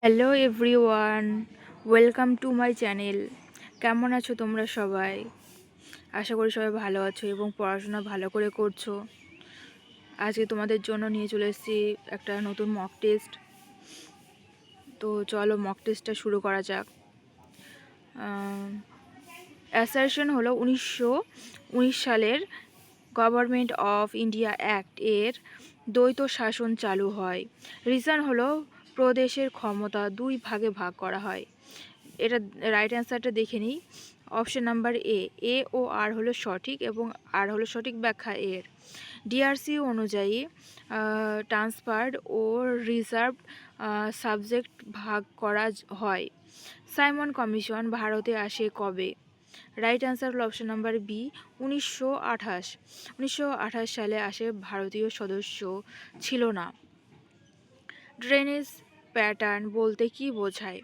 Hello everyone, welcome to my channel. কেমন আছো তোমরা সবাই? আশা করি সবাই ভালো আছো এবং পড়াশোনা ভালো করে করছো। আজকে তোমাদের জন্য নিয়ে চলে এসেছি একটা নতুন মক টেস্ট। তো চলো মক টেস্টটা শুরু করা যাক। অ্যাসারশন হলো 1919 সালের গভর্নমেন্ট অফ ইন্ডিয়া অ্যাক্ট এর দ্বৈত শাসন চালু হয়। রিজন হলো প্রদেশের ক্ষমতা দুই ভাগে ভাগ করা হয়। এটা রাইট অ্যান্সারটা দেখে নিই। অপশন নাম্বার এ ও আর হলো সঠিক এবং আর হলো সঠিক ব্যাখ্যা এর। ডিআরসি অনুযায়ী ট্রান্সফার্ড ও রিজার্ভ সাবজেক্ট ভাগ করা হয়। সাইমন কমিশন ভারতে আসে কবে? রাইট অ্যান্সার হলো অপশন নাম্বার বি 1928 সালে আসে, ভারতীয় সদস্য ছিল না। ড্রেনেজ প্যাটার্ন বলতে কি বোঝায়?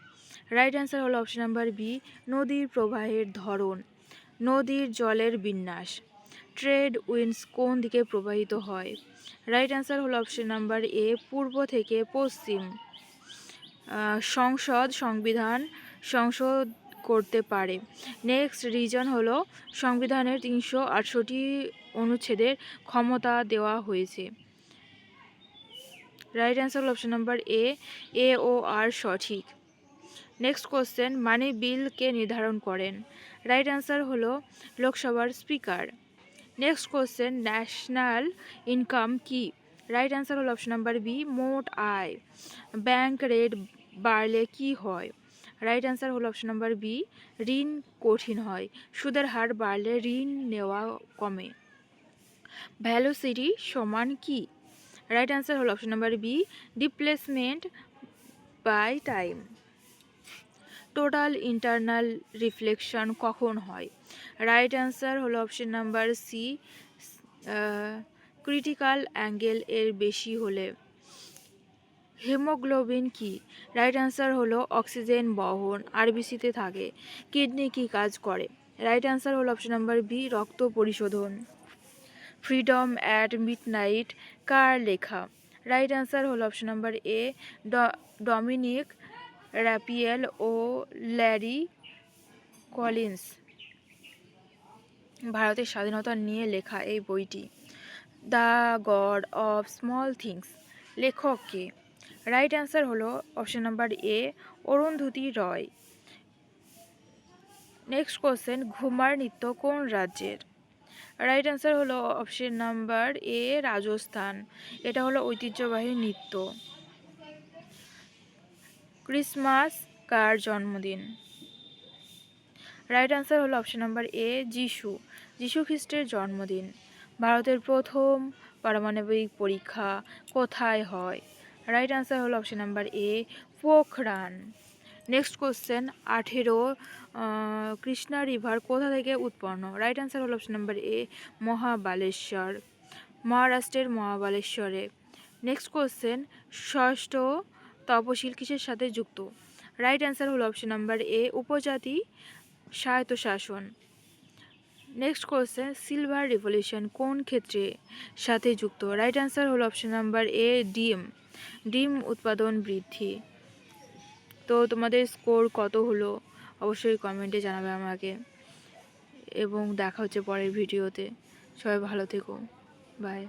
রাইট অ্যান্সার হলো অপশন নাম্বার বি নদীর প্রবাহের ধরন, নদীর জলের বিন্যাস। ট্রেড উইন্ডস কোন দিকে প্রবাহিত হয়? রাইট অ্যান্সার হলো অপশন নাম্বার এ পূর্ব থেকে পশ্চিম। সংবিধান সংশোধন করতে পারে। নেক্সট রিজন হলো সংবিধানের 368 অনুচ্ছেদের ক্ষমতা দেওয়া হয়েছে। রাইট অ্যান্সার হলো অপশন নাম্বার এ ও আর সঠিক। নেক্সট কোশ্চেন, মানি বিল কে নির্ধারণ করেন? রাইট অ্যান্সার হলো লোকসভার speaker. Next question, national income কি? রাইট অ্যান্সার হলো অপশন নাম্বার বি মোট আয়। ব্যাংক রেট বাড়লে কি হয়? রাইট অ্যান্সার হলো অপশন নাম্বার বি ঋণ কঠিন হয়। সুদের হার বাড়লে ঋণ নেওয়া কমে। ভ্যালোসিটি সমান কি? রাইট অ্যান্সার হলো option number B displacement by time. Total internal reflection কখন হয়? রাইট অ্যান্সার হলো option number C critical angle এর বেশি হলে। হিমোগ্লোবিন কি? রাইট অ্যান্সার হলো অক্সিজেন বহন, আরবিসিতে থাকে। কিডনি কি কাজ করে? রাইট অ্যান্সার হলো অপশন নাম্বার বি রক্ত পরিশোধন। ফ্রিডম অ্যাট মিডনাইট কার লেখা? রাইট অ্যান্সার হলো option number A Dominique Lapierre ও ল্যারি কলিন্স। ভারতের স্বাধীনতা নিয়ে লেখা এই বইটি। The God of Small Things লেখক কে? রাইট অ্যান্সার হলো option number A Arundhati Roy. Next question, Ghoomar নৃত্য কোন রাজ্যের? রাইট অ্যান্সার হলো অপশন নাম্বার এ রাজস্থান। এটা হলো ঐতিহ্যবাহী নৃত্য। ক্রিসমাস কার জন্মদিন? রাইট অ্যান্সার হলো অপশন নাম্বার এ যিশু খ্রিস্টের জন্মদিন। ভারতের প্রথম পারমাণবিক পরীক্ষা কোথায় হয়? রাইট অ্যান্সার হলো অপশন নাম্বার এ Pokhran. Next question, 18 Krishna river কোথা থেকে উৎপন্ন? রাইট অ্যান্সার হলো অপশন নাম্বার এ মহাবালেশ্বর, মহারাষ্ট্রের মহাবালেশ্বরে। নেক্সট কোশ্চেন, ষষ্ঠ তপশিল কিসের সাথে যুক্ত? রাইট অ্যান্সার হলো অপশন নাম্বার এ উপজাতি স্বায়ত্তশাসন। নেক্সট কোশ্চেন, সিলভার রিভলিউশন কোন ক্ষেত্রে সাথে যুক্ত? রাইট অ্যান্সার হলো অপশন নাম্বার এ ডিম উৎপাদন বৃদ্ধি। তো তোমাদের স্কোর কত হলো অবশ্যই কমেন্টে জানাবে আমাকে, এবং দেখা হচ্ছে পরের ভিডিওতে। সবাই ভালো থেকো, বাই।